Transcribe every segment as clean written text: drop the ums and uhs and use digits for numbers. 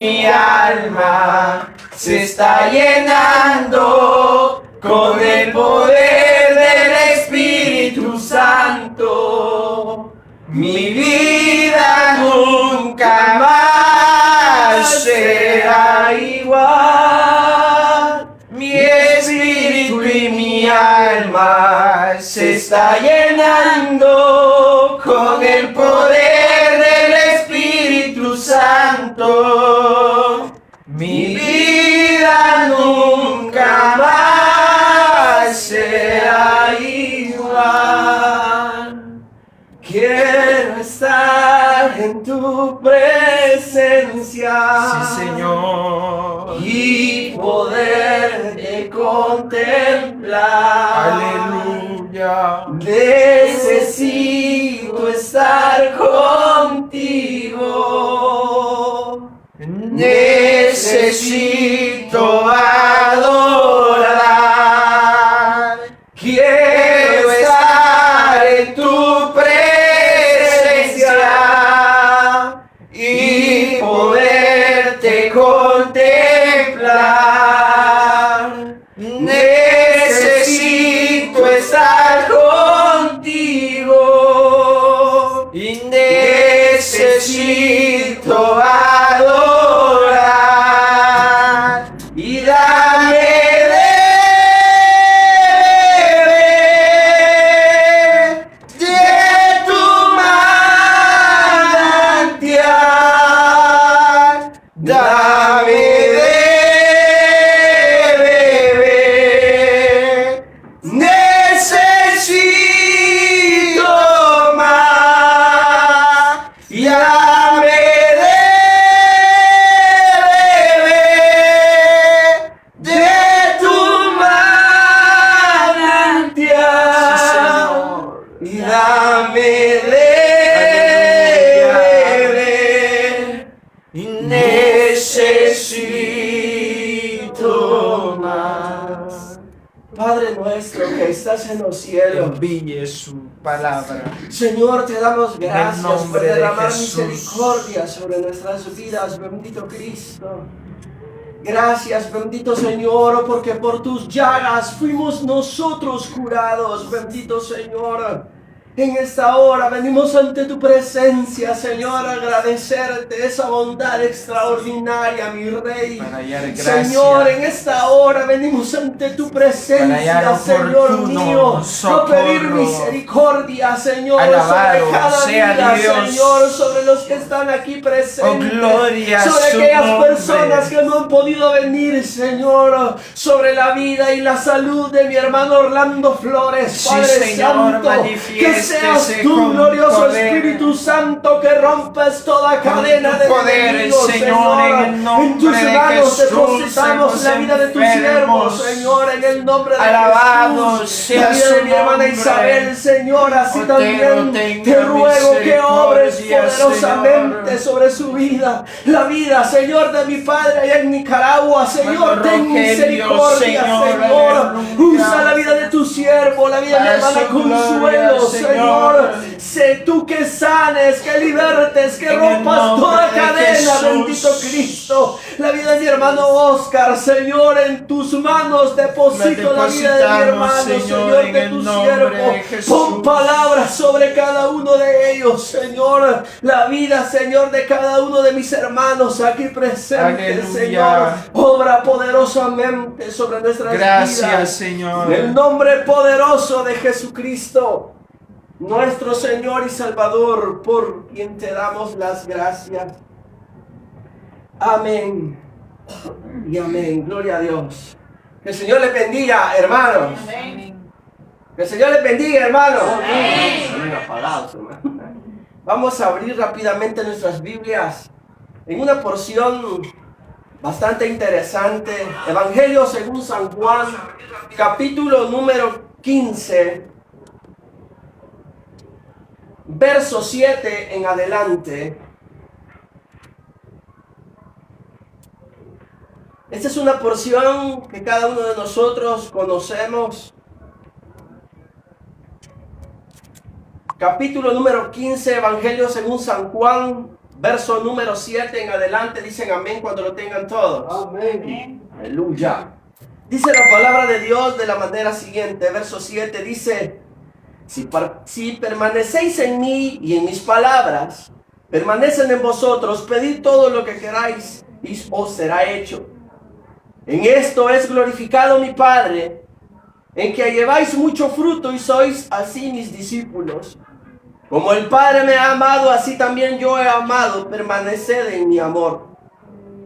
Mi alma se está llenando con el poder del Espíritu Santo. Mi vida nunca más será igual. Mi espíritu y mi alma se está llenando con el poder del Espíritu Santo. Mi vida nunca más será igual. Quiero estar en tu presencia. Sí, Señor. Y poderte contemplar. Aleluya. Necesito estar contigo. Necesito adorar. Quiero estar en tu presencia y poderte contemplar. Necesito estar contigo y necesito adorar y dame de tu manantial, dame beber, necesito más, y dame beber de tu manantial, y dame beber, y necesito más. Padre nuestro que estás en los cielos, Envíe su palabra. Señor, te damos gracias por nombre de derramar Jesús. misericordia sobre nuestras vidas, bendito Cristo. Gracias, bendito Señor, porque por tus llagas fuimos nosotros curados, bendito Señor. En esta hora venimos ante tu presencia, Señor, a agradecerte esa bondad extraordinaria, mi Rey. Para hallar gracia. Señor, en esta hora venimos ante tu Para presencia, hallar Señor oportuno mío, a socorro. pedir misericordia, Señor, Alabado sobre cada sea vida, Dios. Señor, sobre los que están aquí presentes, Oh, gloria a sobre su aquellas nombre. personas que no han podido venir, Señor, sobre la vida y la salud de mi hermano Orlando Flores, Sí, Padre Señor, Santo, que manifiéstese seas tú, con glorioso poder. Espíritu Santo, que rompes toda Con cadena tu de poder, enemigos, Señor, en el nombre en tus de manos Jesús, depositamos la vida de tus enfermos. siervos, Señor, en el nombre de Alabado Jesús. sea La vida su de mi hermana nombre. Isabel, Señor, así Otero, también tenga te ruego que obres misericordia, poderosamente Señor. sobre su vida. La vida, Señor, de mi padre allá en Nicaragua, Señor, ten Rogelio, misericordia, Señor, Señor. aleluya. Usa la vida de tu siervo, la vida de mi Para hermana su gloria, Consuelo, Señor. Señor. Sé tú que sanes, que libertes, que En el rompas nombre toda de cadena, Jesús. bendito Cristo. La vida de mi hermano Oscar, Señor, en tus manos deposito la vida de mi hermano, Señor, en de el tu nombre siervo. de Jesús. Pon palabras sobre cada uno de ellos, Señor. La vida, Señor, de cada uno de mis hermanos aquí presentes, Aleluya. Señor. Obra poderosamente sobre nuestras Gracias, vidas. Señor. En el nombre poderoso de Jesucristo, nuestro Señor y Salvador, por quien te damos las gracias. Amén y amén. Gloria a Dios. Que el Señor les bendiga, hermanos. Que el Señor les bendiga, hermanos. Amén. Apagados, hermanos. Vamos a abrir rápidamente nuestras Biblias en una porción bastante interesante. Evangelio según San Juan, capítulo número 15, verso 7 en adelante. Esta es una porción que cada uno de nosotros conocemos. Capítulo número 15, Evangelio según San Juan, verso número 7 en adelante. Dicen amén cuando lo tengan todos. Amén. Aleluya. Dice la palabra de Dios de la manera siguiente. Verso 7 dice: si permanecéis en mí y en mis palabras permanecen en vosotros, pedid todo lo que queráis y os será hecho. En esto es glorificado mi Padre, en que lleváis mucho fruto y sois así mis discípulos. Como el Padre me ha amado, así también yo he amado. Permaneced en mi amor.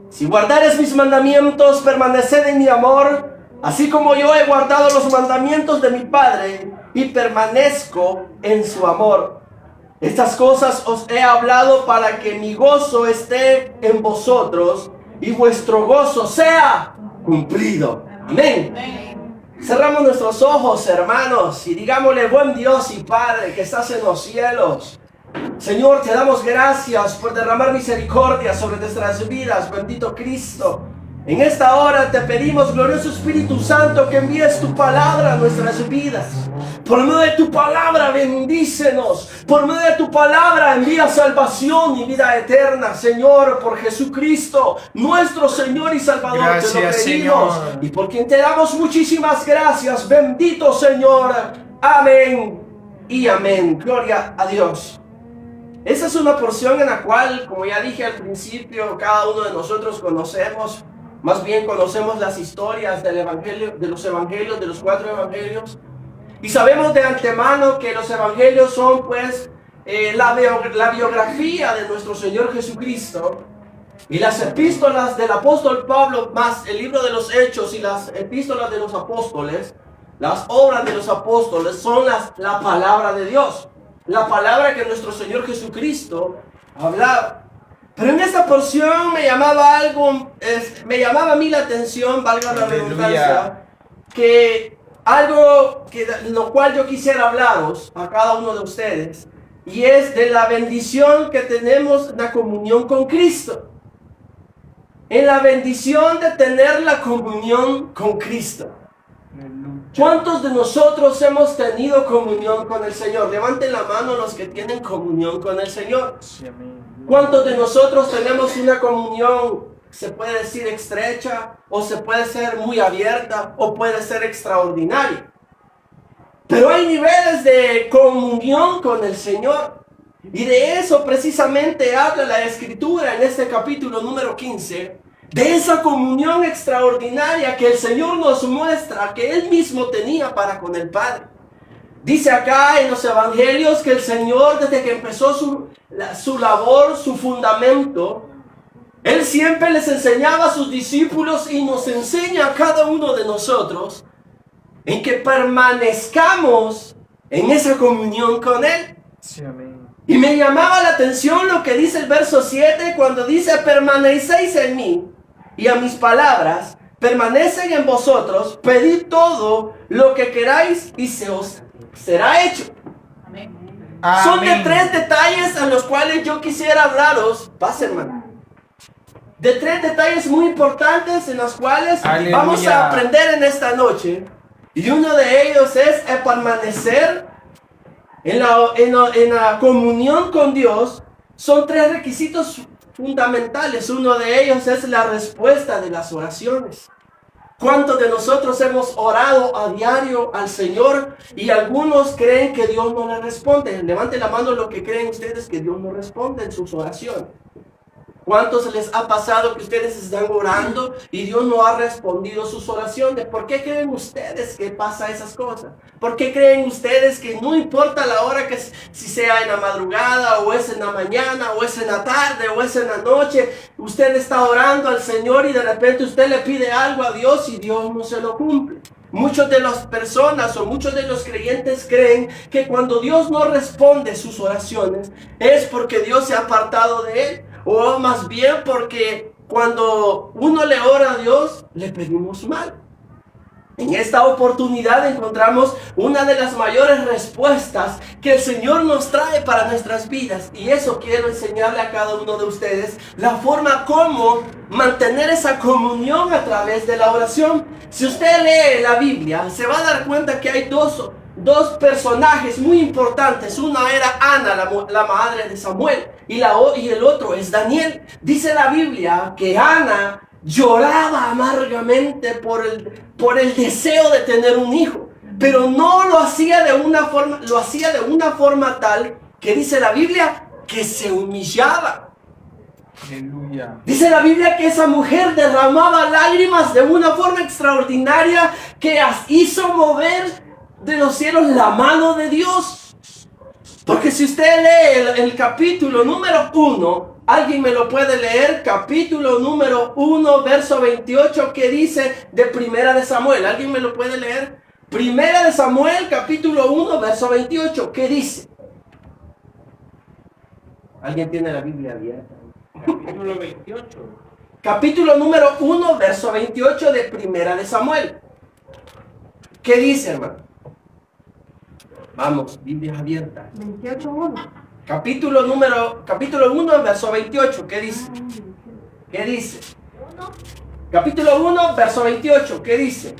Si guardares mis mandamientos, permaneced en mi amor, así como yo he guardado los mandamientos de mi Padre y permanezco en su amor. Estas cosas os he hablado para que mi gozo esté en vosotros y vuestro gozo sea cumplido. Amén. Cerramos nuestros ojos, hermanos, y digámosle: buen Dios y Padre que estás en los cielos, Señor, te damos gracias por derramar misericordia sobre nuestras vidas, bendito Cristo. En esta hora te pedimos, glorioso Espíritu Santo, que envíes tu palabra a nuestras vidas. Por medio de tu palabra bendícenos. Por medio de tu palabra envía salvación y vida eterna, Señor, por Jesucristo, nuestro Señor y Salvador. Gracias, te lo pedimos, Señor. y por quien te damos muchísimas gracias, bendito Señor. Amén y amén. Gloria a Dios. Esa es una porción en la cual, como ya dije al principio, cada uno de nosotros conocemos. Más bien conocemos las historias del evangelio, de los 4 evangelios. Y sabemos de antemano que los evangelios son pues la biografía de nuestro Señor Jesucristo. Y las epístolas del apóstol Pablo, más el libro de los Hechos y las epístolas de los apóstoles, las obras de los apóstoles, son la palabra de Dios. La palabra que nuestro Señor Jesucristo hablaba. Pero en esta porción me llamaba a mí la atención, valga la redundancia, que algo lo cual yo quisiera hablaros a cada uno de ustedes, y es de la bendición que tenemos en la comunión con Cristo. En la bendición de tener la comunión con Cristo. ¿Cuántos de nosotros hemos tenido comunión con el Señor? Levanten la mano los que tienen comunión con el Señor. ¿Cuántos de nosotros tenemos una comunión, se puede decir estrecha, o se puede ser muy abierta, o puede ser extraordinaria? Pero hay niveles de comunión con el Señor. Y de eso precisamente habla la Escritura en este capítulo número 15. De esa comunión extraordinaria que el Señor nos muestra que Él mismo tenía para con el Padre. Dice acá en los evangelios que el Señor, desde que empezó su labor, su fundamento, Él siempre les enseñaba a sus discípulos y nos enseña a cada uno de nosotros en que permanezcamos en esa comunión con Él. Sí, amén. Y me llamaba la atención lo que dice el verso 7 cuando dice: permanecéis en mí y a mis palabras permanecen en vosotros, pedid todo lo que queráis y se os será hecho. Amén. Son de 3 detalles a los cuales yo quisiera hablaros. Pase, hermano. De 3 detalles muy importantes en los cuales Aleluya. vamos a aprender en esta noche. Y uno de ellos es el permanecer en la comunión con Dios. Son 3 requisitos fundamentales. Uno de ellos es la respuesta de las oraciones. ¿Cuántos de nosotros hemos orado a diario al Señor y algunos creen que Dios no le responde? Levanten la mano los que creen ustedes que Dios no responde en sus oraciones. ¿Cuántos les ha pasado que ustedes están orando y Dios no ha respondido sus oraciones? ¿Por qué creen ustedes que pasa esas cosas? ¿Por qué creen ustedes que no importa la hora, que si sea en la madrugada o es en la mañana o es en la tarde o es en la noche, usted está orando al Señor y de repente usted le pide algo a Dios y Dios no se lo cumple? Muchas de las personas o muchos de los creyentes creen que cuando Dios no responde sus oraciones es porque Dios se ha apartado de él. O más bien porque cuando uno le ora a Dios, le pedimos mal. En esta oportunidad encontramos una de las mayores respuestas que el Señor nos trae para nuestras vidas. Y eso quiero enseñarle a cada uno de ustedes, la forma como mantener esa comunión a través de la oración. Si usted lee la Biblia, se va a dar cuenta que hay dos dos personajes muy importantes. Una era Ana, la madre de Samuel, y el otro es Daniel. Dice la Biblia que Ana lloraba amargamente por el deseo de tener un hijo, pero no lo hacía de una forma, lo hacía de una forma tal que dice la Biblia que se humillaba. Aleluya. Dice la Biblia que esa mujer derramaba lágrimas de una forma extraordinaria que hizo mover de los cielos la mano de Dios. Porque si usted lee el capítulo número 1, alguien me lo puede leer, capítulo número 1, verso 28, que dice de Primera de Samuel. ¿Alguien me lo puede leer? Primera de Samuel, capítulo 1, verso 28, ¿qué dice? ¿Alguien tiene la Biblia abierta? Capítulo 28. Capítulo número 1, verso 28 de Primera de Samuel. ¿Qué dice, hermano? Vamos, Biblia abierta. 28:1. Capítulo 1, verso 28. ¿Qué dice? ¿Qué dice? Capítulo 1, verso 28. ¿Qué dice?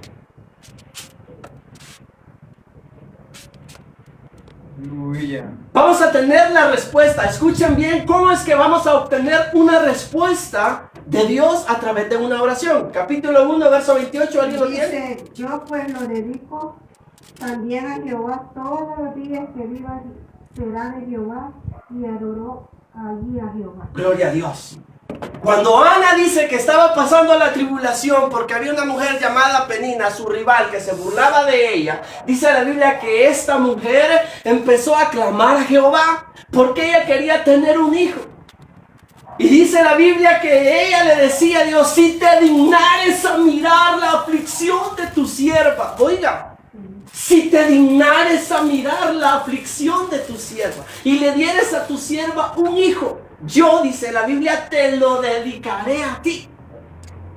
Aleluya. Vamos a tener la respuesta. Escuchen bien cómo es que vamos a obtener una respuesta de Dios a través de una oración. Capítulo 1, verso 28. ¿Alguien lo tiene? Dice, yo pues lo dedico también a Jehová todos los días que viva será de Jehová, y adoró allí a Jehová. Gloria a Dios. Cuando Ana dice que estaba pasando la tribulación porque había una mujer llamada Penina, su rival, que se burlaba de ella, dice la Biblia que esta mujer empezó a clamar a Jehová porque ella quería tener un hijo. Y dice la Biblia que ella le decía a Dios, si te dignares a mirar la aflicción de tu sierva. Oiga, si te dignares a mirar la aflicción de tu sierva y le dieres a tu sierva un hijo, yo, dice la Biblia, te lo dedicaré a ti.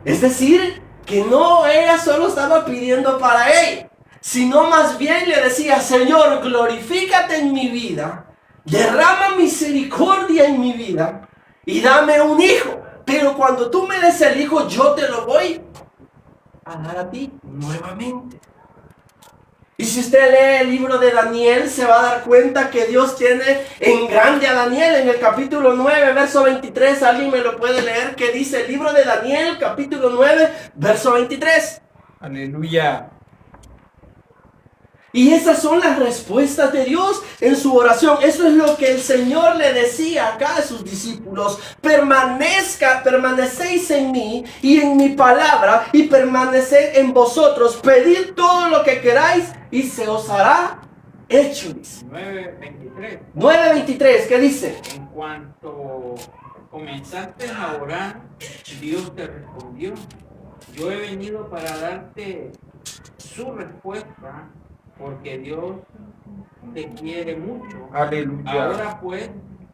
Es decir, que no ella solo estaba pidiendo para ella, sino más bien le decía, Señor, glorifícate en mi vida, derrama misericordia en mi vida y dame un hijo. Pero cuando tú me des el hijo, yo te lo voy a dar a ti nuevamente. Y si usted lee el libro de Daniel, se va a dar cuenta que Dios tiene en grande a Daniel. En el capítulo 9, verso 23, ¿alguien me lo puede leer? ¿Qué dice el libro de Daniel, capítulo 9, verso 23? Aleluya. Y esas son las respuestas de Dios en su oración. Eso es lo que el Señor le decía acá a sus discípulos. Permanecéis en mí y en mi palabra, y permaneced en vosotros. Pedid todo lo que queráis y se os hará hecho. 9:23. 9:23, ¿qué dice? En cuanto comenzaste a orar, Dios te respondió. Yo he venido para darte su respuesta, porque Dios te quiere mucho. Aleluya. Ahora pues,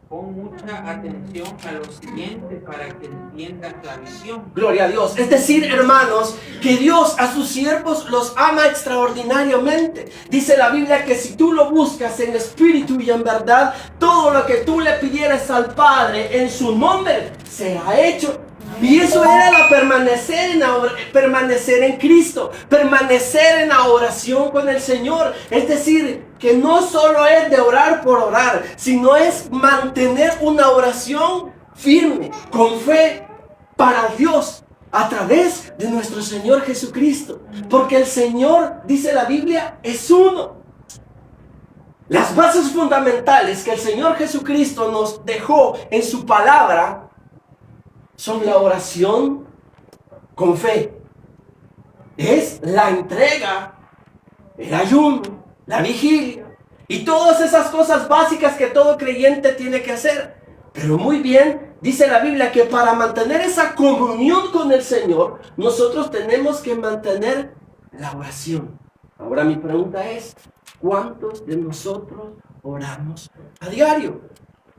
pon mucha atención a lo siguiente para que entiendas la visión. Gloria a Dios. Es decir, hermanos, que Dios a sus siervos los ama extraordinariamente. Dice la Biblia que si tú lo buscas en espíritu y en verdad, todo lo que tú le pidieras al Padre en su nombre será hecho. Y eso era la permanecer en Cristo, permanecer en la oración con el Señor. Es decir, que no solo es de orar por orar, sino es mantener una oración firme, con fe, para Dios, a través de nuestro Señor Jesucristo. Porque el Señor, dice la Biblia, es uno. Las bases fundamentales que el Señor Jesucristo nos dejó en su palabra son la oración con fe, es la entrega, el ayuno, la vigilia y todas esas cosas básicas que todo creyente tiene que hacer. Pero muy bien, dice la Biblia que para mantener esa comunión con el Señor, nosotros tenemos que mantener la oración. Ahora mi pregunta es, ¿cuántos de nosotros oramos a diario?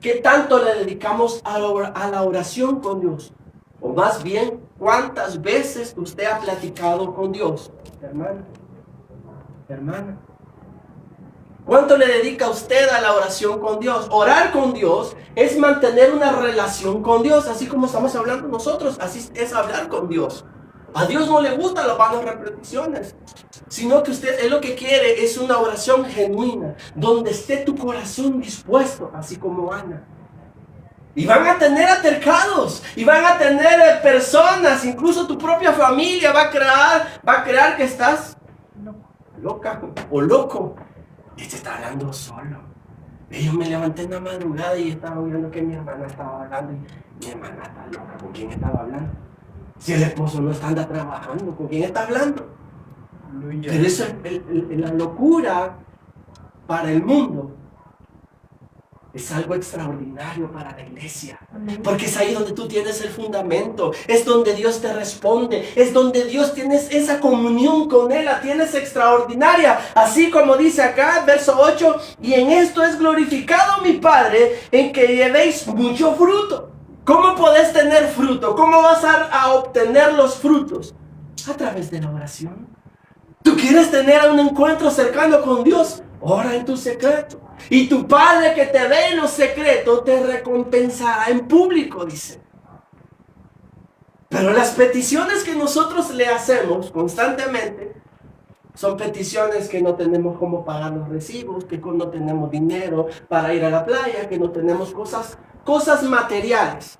¿Qué tanto le dedicamos a la oración con Dios? O más bien, ¿cuántas veces usted ha platicado con Dios? Hermana. ¿Cuánto le dedica usted a la oración con Dios? Orar con Dios es mantener una relación con Dios, así como estamos hablando nosotros, así es hablar con Dios. A Dios no le gustan las vanas repeticiones, sino que Él lo que quiere es una oración genuina, donde esté tu corazón dispuesto, así como Ana. Y van a tener altercados, y van a tener personas, incluso tu propia familia va a crear que estás loca o loco. Y te está hablando solo. Y yo me levanté en la madrugada y estaba oyendo que mi hermana estaba hablando. Y mi hermana está loca. ¿Con quién estaba hablando? Si el esposo no anda trabajando, ¿con quién está hablando? Pero eso es la locura para el mundo. Es algo extraordinario para la iglesia. Porque es ahí donde tú tienes el fundamento. Es donde Dios te responde. Es donde Dios tienes esa comunión con Él. La tienes extraordinaria. Así como dice acá, verso 8. Y en esto es glorificado mi Padre, en que llevéis mucho fruto. ¿Cómo podés tener fruto? ¿Cómo vas a obtener los frutos? A través de la oración. ¿Tú quieres tener un encuentro cercano con Dios? Ora en tu secreto. Y tu Padre que te ve en lo secreto te recompensará en público, dice. Pero las peticiones que nosotros le hacemos constantemente son peticiones que no tenemos cómo pagar los recibos, que no tenemos dinero para ir a la playa, que no tenemos cosas materiales.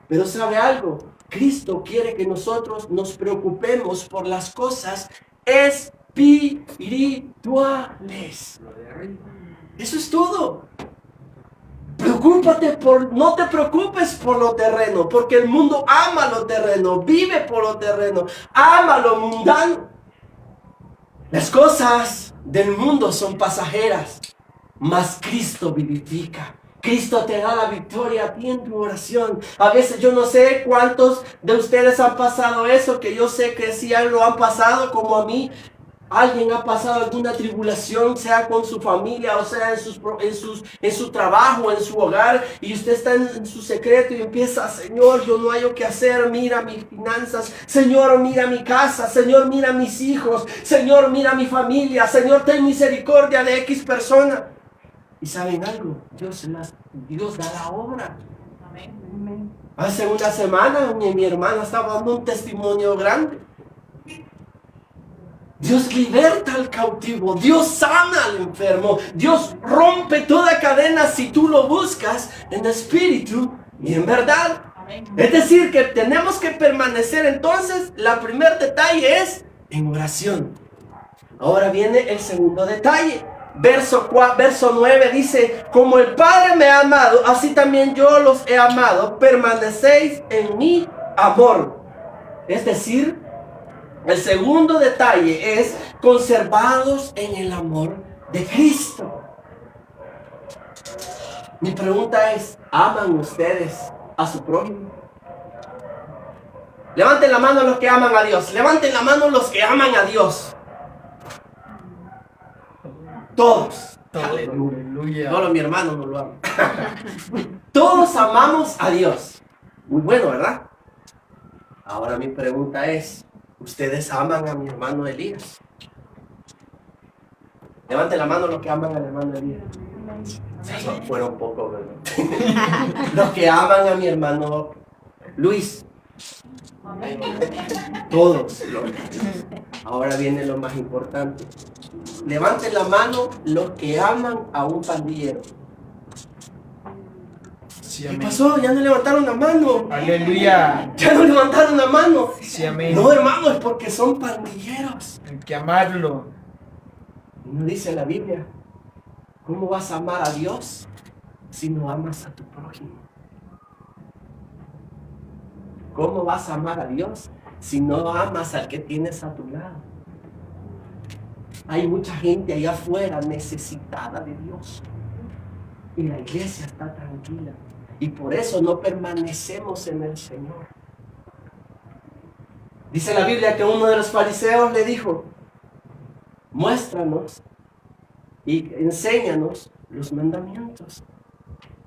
Pero ¿sabe algo? Cristo quiere que nosotros nos preocupemos por las cosas espirituales. Eso es todo. No te preocupes por lo terreno, porque el mundo ama lo terreno, vive por lo terreno, ama lo mundano. Las cosas del mundo son pasajeras, mas Cristo vivifica. Cristo te da la victoria a ti en tu oración. A veces yo no sé cuántos de ustedes han pasado eso, que yo sé que sí lo han pasado como a mí. Alguien ha pasado alguna tribulación, sea con su familia o sea en su trabajo, en su hogar, y usted está en su secreto y empieza: Señor, yo no hallo qué hacer, mira mis finanzas, Señor, mira mi casa, Señor, mira mis hijos, Señor, mira mi familia, Señor, ten misericordia de X persona. ¿Y saben algo? Dios da la obra. Amén. Hace una semana mi hermana estaba dando un testimonio grande. Dios liberta al cautivo, Dios sana al enfermo, Dios rompe toda cadena si tú lo buscas en espíritu y en verdad. Amén. Es decir, que tenemos que permanecer. Entonces, el primer detalle es en oración. Ahora viene el segundo detalle. Verso 9 dice: como el Padre me ha amado, así también yo los he amado, permanecéis en mi amor. Es decir, el segundo detalle es conservados en el amor de Cristo. Mi pregunta es: ¿aman ustedes a su prójimo? Levanten la mano los que aman a Dios. Levanten la mano los que aman a Dios. Todos. Aleluya. Solo mi hermano no lo ama. Todos amamos a Dios. Muy bueno, ¿verdad? Ahora mi pregunta es: ¿ustedes aman a mi hermano Elías? Levanten la mano los que aman al hermano Elías. Fueron pocos, ¿verdad? Los que aman a mi hermano Luis. Todos. Ahora viene lo más importante. Levanten la mano los que aman a un pandillero. Sí, ¿Qué pasó? Ya no levantaron la mano. Aleluya. Ya no levantaron la mano. Sí, amén. No, hermano, es porque son pandilleros. Hay que amarlo. No dice la Biblia: ¿cómo vas a amar a Dios si no amas a tu prójimo? ¿Cómo vas a amar a Dios si no amas al que tienes a tu lado? Hay mucha gente allá afuera necesitada de Dios. Y la iglesia está tranquila. Y por eso no permanecemos en el Señor. Dice la Biblia que uno de los fariseos le dijo: muéstranos y enséñanos los mandamientos.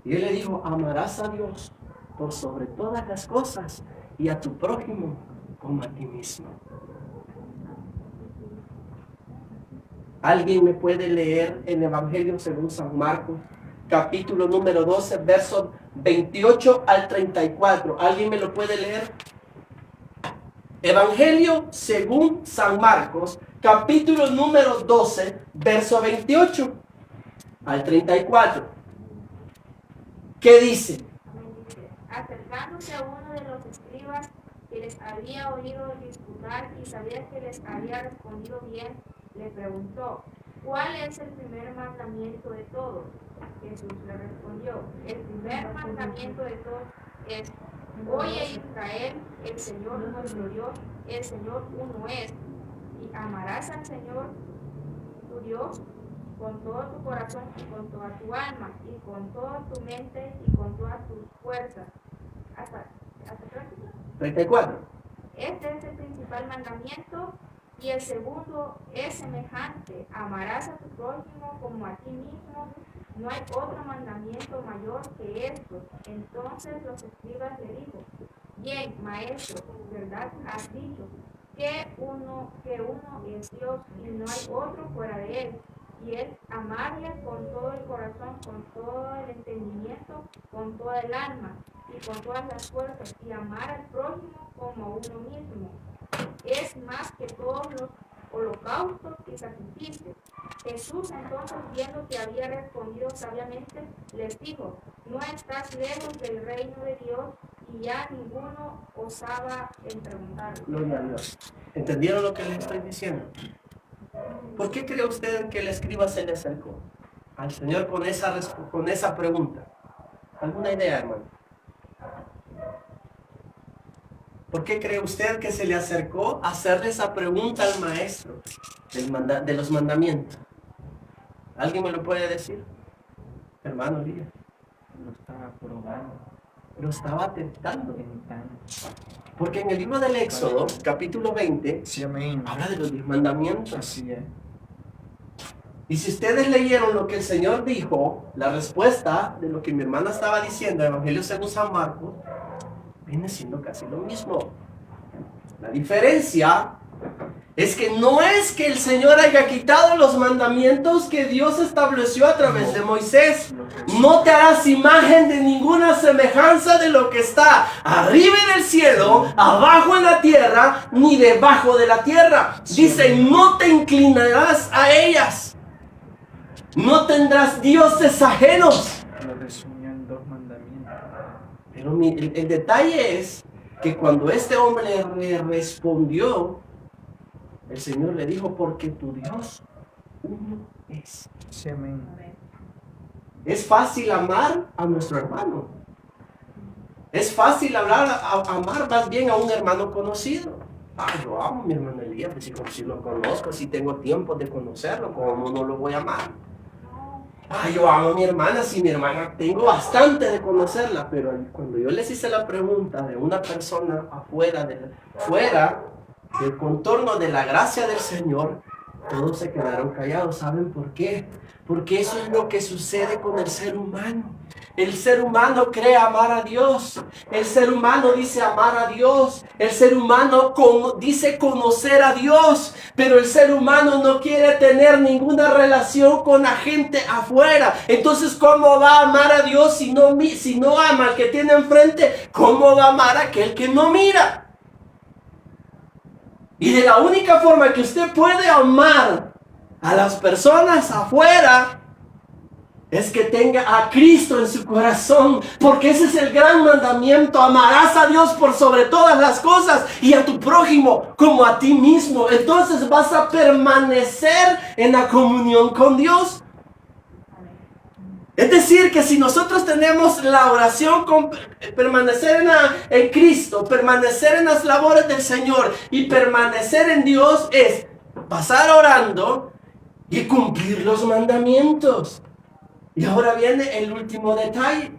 Y él le dijo: amarás a Dios por sobre todas las cosas y a tu prójimo como a ti mismo. ¿Alguien me puede leer el Evangelio según San Marcos, capítulo número 12, versos 28 al 34? ¿Alguien me lo puede leer? Evangelio según San Marcos, capítulo número 12, verso 28 al 34. ¿Qué dice? Acercándose a uno de los escribas que les había oído disputar y sabía que les había respondido bien, le preguntó: ¿cuál es el primer mandamiento de todos? Jesús le respondió: el primer mandamiento de todos es: oye Israel, el Señor nuestro Dios, el Señor uno es, y amarás al Señor tu Dios con todo tu corazón y con toda tu alma y con toda tu mente y con todas tus fuerzas. ¿Hasta 34. Este es el principal mandamiento, y el segundo es semejante: amarás a tu prójimo como a ti mismo. No hay otro mandamiento mayor que estos. Entonces los escribas le dijo: bien, maestro, ¿verdad has dicho? Que uno es Dios y no hay otro fuera de él. Y es amarle con todo el corazón, con todo el entendimiento, con toda el alma y con todas las fuerzas, y amar al prójimo como a uno mismo. Es más que todos los holocaustos y sacrificios. Jesús entonces, viendo que había respondido sabiamente, les dijo: no estás lejos del reino de Dios. Y ya ninguno osaba en preguntarle. Gloria a Dios. ¿Entendieron lo que les estoy diciendo? ¿Por qué cree usted que el escriba se le acercó al Señor con esa pregunta? ¿Alguna idea, hermano? ¿Por qué cree usted que se le acercó a hacerle esa pregunta al maestro de los mandamientos? ¿Alguien me lo puede decir? Hermano Lía. Lo estaba probando, Lo estaba tentando. tentando. Porque en el libro del Éxodo, capítulo 20, Sí, amén. habla de los 10 mandamientos. Así es. Y si ustedes leyeron lo que el Señor dijo, la respuesta de lo que mi hermana estaba diciendo, Evangelio según San Marcos, viene siendo casi lo mismo. La diferencia es que no es que el Señor haya quitado los mandamientos que Dios estableció a través de Moisés. No te harás imagen de ninguna semejanza de lo que está arriba en el cielo, abajo en la tierra, ni debajo de la tierra. Dice: no te inclinarás a ellas. No tendrás dioses ajenos. Lo resumió en 2 mandamientos. Pero el detalle es que cuando este hombre le respondió, el Señor le dijo: porque tu Dios uno es. Sí, amén. Es fácil amar a nuestro hermano. Es fácil amar más bien a un hermano conocido. Yo amo a mi hermano Elías, si lo conozco, si tengo tiempo de conocerlo, ¿cómo no lo voy a amar? Yo amo a mi hermana, si mi hermana tengo bastante de conocerla, pero cuando yo les hice la pregunta de una persona fuera del contorno de la gracia del Señor, todos se quedaron callados. ¿Saben por qué? Porque eso es lo que sucede con el ser humano. El ser humano cree amar a Dios. El ser humano dice amar a Dios. El ser humano dice conocer a Dios. Pero el ser humano no quiere tener ninguna relación con la gente afuera. Entonces, ¿cómo va a amar a Dios si no ama al que tiene enfrente? ¿Cómo va a amar a aquel que no mira? Y de la única forma que usted puede amar a las personas afuera es que tenga a Cristo en su corazón, porque ese es el gran mandamiento: amarás a Dios por sobre todas las cosas y a tu prójimo como a ti mismo. Entonces vas a permanecer en la comunión con Dios. Es decir, que si nosotros tenemos la oración con permanecer en Cristo, permanecer en las labores del Señor y permanecer en Dios, es pasar orando y cumplir los mandamientos. Y ahora viene el último detalle,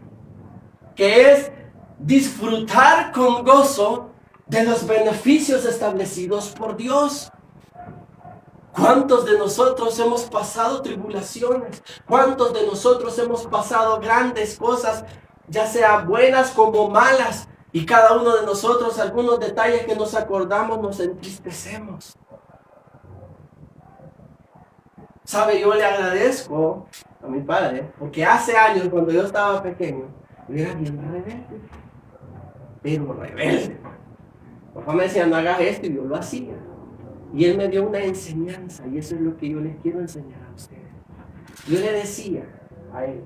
que es disfrutar con gozo de los beneficios establecidos por Dios. ¿Cuántos de nosotros hemos pasado tribulaciones? ¿Cuántos de nosotros hemos pasado grandes cosas, ya sean buenas como malas? Y cada uno de nosotros, algunos detalles que nos acordamos, nos entristecemos. ¿Sabe? Yo le agradezco a mi padre, porque hace años, cuando yo estaba pequeño, yo era bien rebelde. Pero rebelde. Papá me decía, no hagas esto, y yo lo hacía. Y él me dio una enseñanza, y eso es lo que yo les quiero enseñar a ustedes. Yo le decía a él,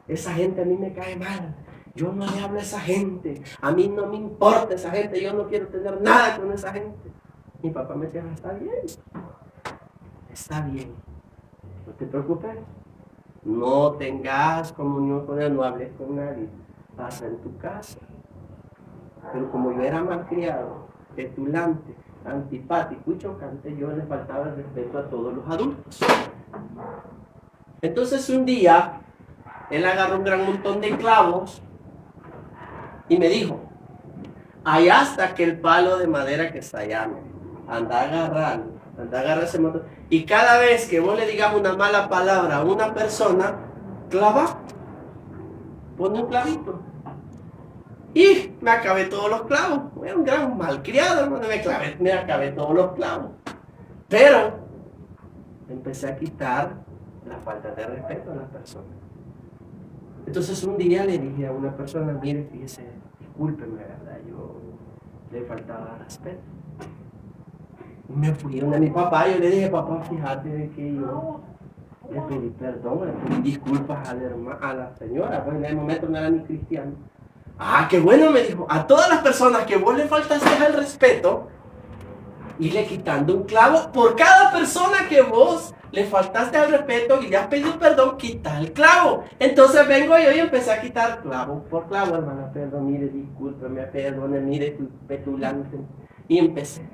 esa gente a mí me cae mal. Yo no le hablo a esa gente. A mí no me importa esa gente. Yo no quiero tener nada con esa gente. Mi papá me decía, está bien. Está bien. No te preocupes. No tengas comunión con él. No hables con nadie. Pasa en tu casa. Pero como yo era malcriado, petulante, antipático y chocante, yo le faltaba el respeto a todos los adultos. Entonces un día, él agarró un gran montón de clavos y me dijo, allá está aquel palo de madera que está allá, anda a agarrar ese montón. Y cada vez que vos le digas una mala palabra a una persona, clava, pone un clavito. Y me acabé todos los clavos. Era un gran malcriado, hermano, me acabé todos los clavos. Pero empecé a quitar la falta de respeto a las personas. Entonces un día le dije a una persona, mire, fíjese, discúlpeme, ¿verdad? Yo le faltaba respeto. Y me fui donde mi papá, yo le dije, papá, fíjate de que yo le pedí perdón, le pedí disculpas a la señora, pues en el momento no era ni cristiano. Ah, qué bueno, me dijo, a todas las personas que vos le faltaste al respeto, irle quitando un clavo por cada persona que vos le faltaste al respeto y le has pedido perdón, quita el clavo. Entonces vengo yo y empecé a quitar clavo por clavo, hermana, perdón, mire, discúlpeme, perdone, mire, tu petulante. Y empecé.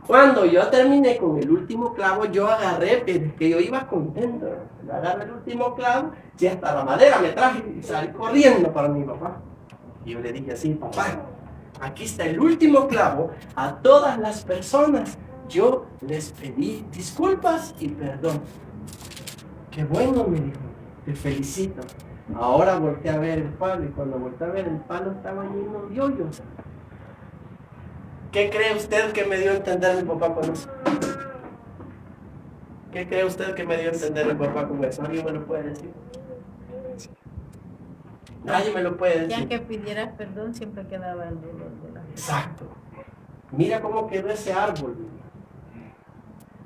Cuando yo terminé con el último clavo, yo agarré, pero que yo iba contento. Yo agarré el último clavo y hasta la madera me traje y salí corriendo para mi papá. Y yo le dije así, papá, aquí está el último clavo. A todas las personas yo les pedí disculpas y perdón. Qué bueno, me dijo, te felicito. Ahora volteé a ver el palo y cuando volteé a ver el palo estaba lleno de hoyos. ¿Qué cree usted que me dio a entender mi papá con eso? ¿Qué cree usted que me dio a entender mi papá con eso? ¿Alguien me lo puede decir? Nadie me lo puede decir. Ya que pidieras perdón, siempre quedaba el dolor de la gente. Exacto. Mira cómo quedó ese árbol.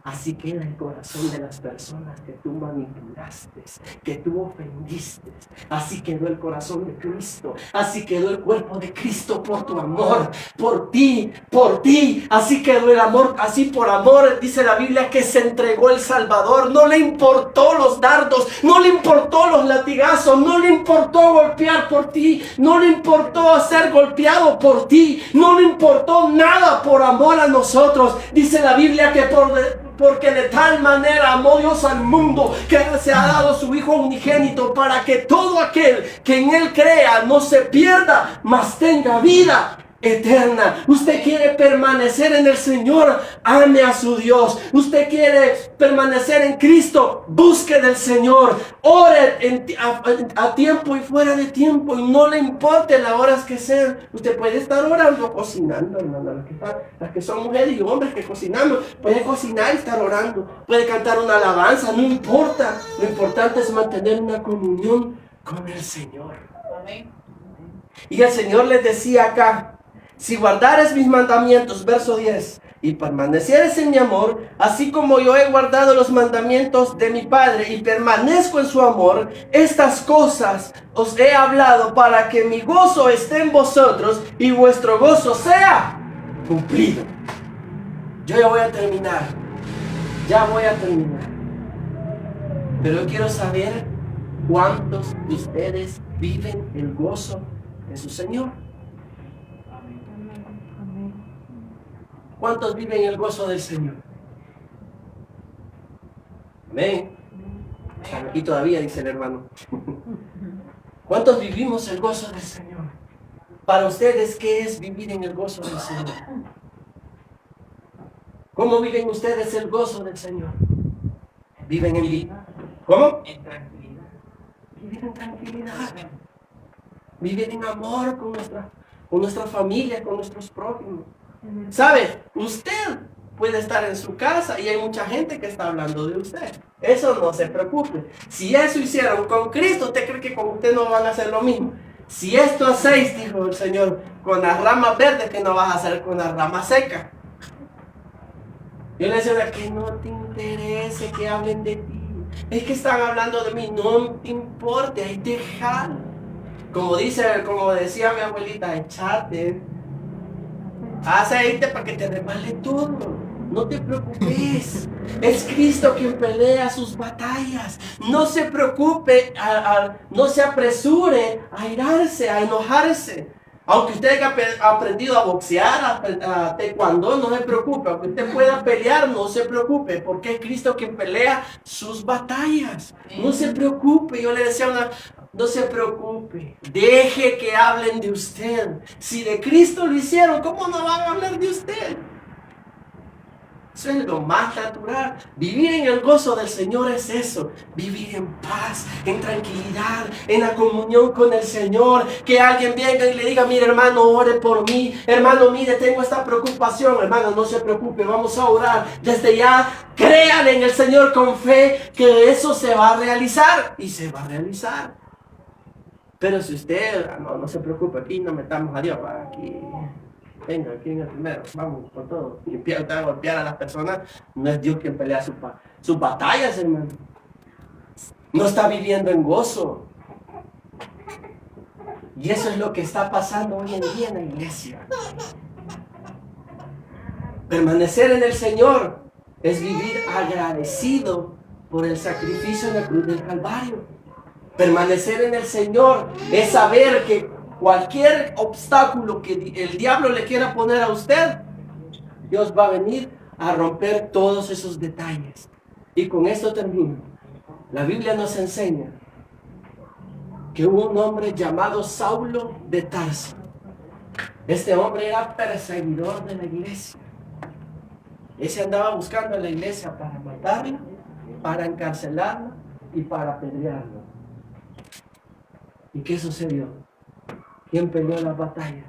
Así queda el corazón de las personas que tú manipulaste, que tú ofendiste. Así quedó el corazón de Cristo. Así quedó el cuerpo de Cristo por tu amor, por ti, por ti. Así quedó el amor, así por amor, dice la Biblia, que se entregó el Salvador. No le importó los dardos, no le importó los latigazos, no le importó golpear por ti, no le importó ser golpeado por ti, no le importó nada por amor a nosotros. Dice la Biblia que porque de tal manera amó Dios al mundo que se ha dado su Hijo unigénito para que todo aquel que en Él crea no se pierda, mas tenga vida eterna. Usted quiere permanecer en el Señor, ame a su Dios. Usted quiere permanecer en Cristo, busque del Señor, ore a tiempo y fuera de tiempo, y no le importe las horas que sean. Usted puede estar orando, cocinando, hermano. Las que son mujeres y hombres que cocinamos, puede cocinar y estar orando, puede cantar una alabanza, no importa. Lo importante es mantener una comunión con el Señor. Amén. Y el Señor les decía acá: si guardares mis mandamientos, verso 10, y permanecieres en mi amor, así como yo he guardado los mandamientos de mi Padre y permanezco en su amor, estas cosas os he hablado para que mi gozo esté en vosotros y vuestro gozo sea cumplido. Yo ya voy a terminar. Pero yo quiero saber cuántos de ustedes viven el gozo de su Señor. ¿Cuántos viven el gozo del Señor? Amén. Están aquí todavía, dice el hermano. ¿Cuántos vivimos el gozo del Señor? Para ustedes, ¿qué es vivir en el gozo del Señor? ¿Cómo viven ustedes el gozo del Señor? ¿Viven en vida? ¿Cómo? En tranquilidad. Viven en tranquilidad. Viven en amor con nuestra familia, con nuestros prójimos. ¿Sabe? Usted puede estar en su casa y hay mucha gente que está hablando de usted. Eso no se preocupe. Si eso hicieron con Cristo, ¿usted cree que con usted no van a hacer lo mismo? Si esto hacéis, dijo el Señor, con las ramas verdes, ¿qué no vas a hacer con las ramas secas? Yo le decía, que no te interese que hablen de ti. Es que están hablando de mí, no te importe, ahí déjalo. Como decía mi abuelita, echate aceite para que te resbale todo. No te preocupes. Es Cristo quien pelea sus batallas. No se preocupe, no se apresure a airarse, a enojarse. Aunque usted haya aprendido a boxear, a taekwondo, no se preocupe. Aunque usted pueda pelear, no se preocupe. Porque es Cristo quien pelea sus batallas. No se preocupe. Yo le decía no se preocupe. Deje que hablen de usted. Si de Cristo lo hicieron, ¿cómo no van a hablar de usted? Eso es lo más natural. Vivir en el gozo del Señor es eso. Vivir en paz, en tranquilidad, en la comunión con el Señor. Que alguien venga y le diga, mire hermano, ore por mí. Hermano, mire, tengo esta preocupación. Hermano, no se preocupe, vamos a orar. Desde ya, créale en el Señor con fe que eso se va a realizar. Y se va a realizar. Pero si usted, no se preocupe, aquí no metamos a Dios. Aquí... Venga, aquí en el primero, vamos con todo. Golpear a las personas, no es Dios quien pelea sus batallas, hermano. No está viviendo en gozo. Y eso es lo que está pasando hoy en día en la iglesia. Permanecer en el Señor es vivir agradecido por el sacrificio en la cruz del Calvario. Permanecer en el Señor es saber que cualquier obstáculo que el diablo le quiera poner a usted, Dios va a venir a romper todos esos detalles. Y con esto termino. La Biblia nos enseña que hubo un hombre llamado Saulo de Tarso. Este hombre era perseguidor de la iglesia. Ese andaba buscando a la iglesia para matarla, para encarcelarla y para apedrearla. ¿Y qué sucedió? ¿Quién peleó las batallas?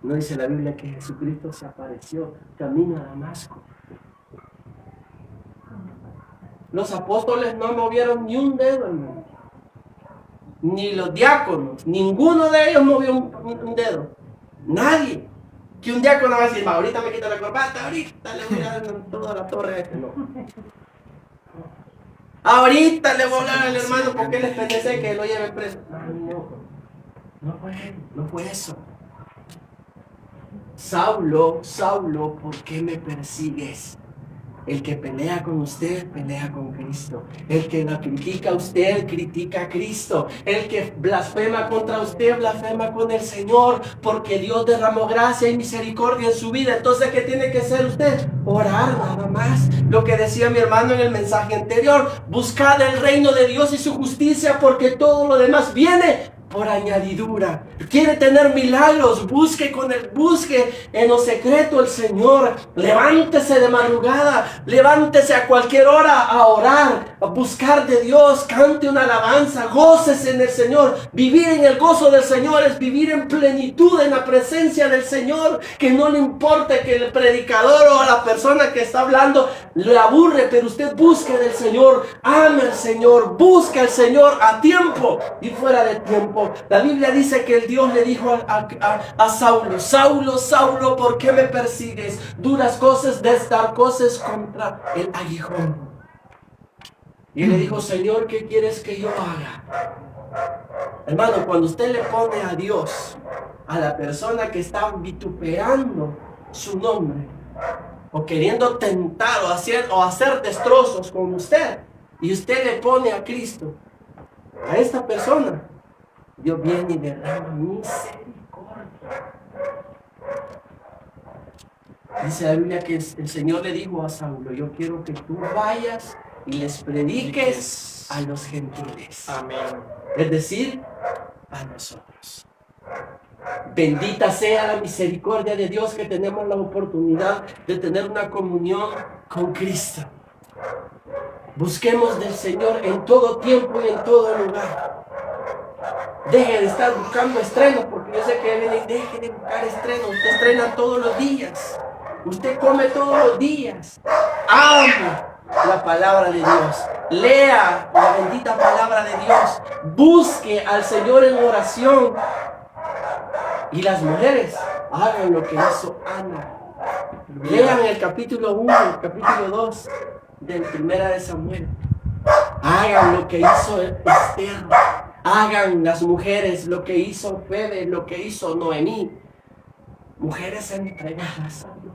No dice la Biblia que Jesucristo se apareció camino a Damasco. Los apóstoles no movieron ni un dedo, hermano. Ni los diáconos, ninguno de ellos movió un dedo. Nadie. Que un diácono va a decir, ahorita me quita la corbata, ahorita le voy a dar toda la torre a este. No. Ahorita le voy a hablar al hermano porque les pensé que lo lleve preso. No fue eso. Saulo, Saulo, ¿por qué me persigues? El que pelea con usted, pelea con Cristo. El que la critica a usted, critica a Cristo. El que blasfema contra usted, blasfema con el Señor. Porque Dios derramó gracia y misericordia en su vida. Entonces, ¿qué tiene que hacer usted? Orar nada más. Lo que decía mi hermano en el mensaje anterior. Buscad el reino de Dios y su justicia, porque todo lo demás viene por añadidura. Quiere tener milagros, busque en lo secreto el Señor. Levántese de madrugada, levántese a cualquier hora a orar, a buscar de Dios, cante una alabanza, gócese en el Señor. Vivir en el gozo del Señor es vivir en plenitud en la presencia del Señor, que no le importe que el predicador o la persona que está hablando le aburre, pero usted busque del Señor, ame al Señor, busque al Señor a tiempo y fuera de tiempo. La Biblia dice que el Dios le dijo a Saulo, Saulo, Saulo, ¿por qué me persigues? Duras cosas, destar cosas contra el aguijón. Y él le dijo, Señor, ¿qué quieres que yo haga? Hermano, cuando usted le pone a Dios, a la persona que está vituperando su nombre, o queriendo tentar o hacer destrozos con usted, y usted le pone a Cristo, a esta persona, Dios viene y derrama misericordia. Dice la Biblia que el Señor le dijo a Saulo, yo quiero que tú vayas y les prediques a los gentiles. Amén. Es decir, a nosotros. Bendita sea la misericordia de Dios que tenemos la oportunidad de tener una comunión con Cristo. Busquemos del Señor en todo tiempo y en todo lugar. Deje de estar buscando estrenos, porque yo sé que deje de buscar estrenos. Usted estrena todos los días. Usted come todos los días. Ame la palabra de Dios. Lea la bendita palabra de Dios. Busque al Señor en oración. Y las mujeres, hagan lo que hizo Ana. Lean el capítulo 1, el capítulo 2 del Primera de Samuel. Hagan lo que hizo Esther. Hagan las mujeres lo que hizo Febe, lo que hizo Noemí. Mujeres entregadas a Dios.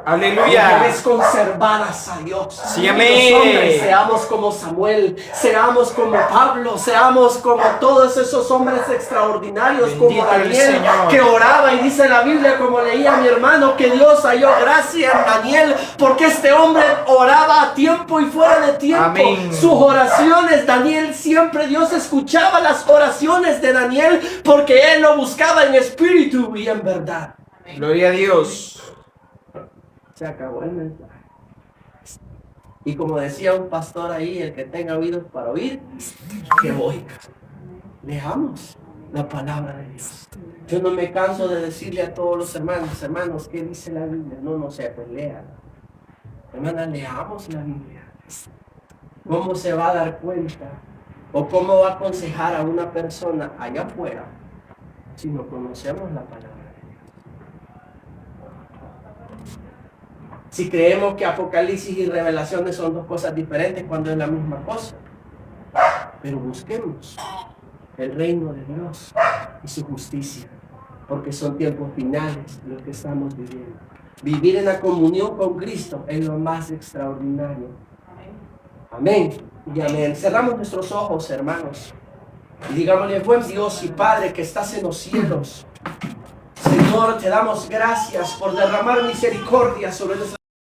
Aleluya. Mujeres conservadas a Dios. Sí, amén. Y los hombres seamos como Samuel, seamos como Pablo, seamos como todos esos hombres extraordinarios, Bendito como el Daniel, Señor. que oraba y dice la Biblia, como leía mi hermano, que Dios halló gracia en Daniel, porque este hombre oraba a tiempo y fuera de tiempo. Amén. Sus oraciones, Daniel, siempre Dios escuchaba las oraciones de Daniel, porque él lo buscaba en espíritu y en verdad. Gloria a Dios. Se acabó el mensaje. Y como decía un pastor ahí, el que tenga oídos para oír, que oiga. Leamos la palabra de Dios. Yo no me canso de decirle a todos los hermanos, ¿qué dice la Biblia? No sé, pues léala. Hermana, leamos la Biblia. ¿Cómo se va a dar cuenta? ¿O cómo va a aconsejar a una persona allá afuera si no conocemos la palabra? Si creemos que Apocalipsis y Revelaciones son dos cosas diferentes cuando es la misma cosa. Pero busquemos el reino de Dios y su justicia, porque son tiempos finales los que estamos viviendo. Vivir en la comunión con Cristo es lo más extraordinario. Amén y amén. Cerramos nuestros ojos, hermanos, y digámosle: buen Dios y Padre que estás en los cielos, Señor, te damos gracias por derramar misericordia sobre nuestra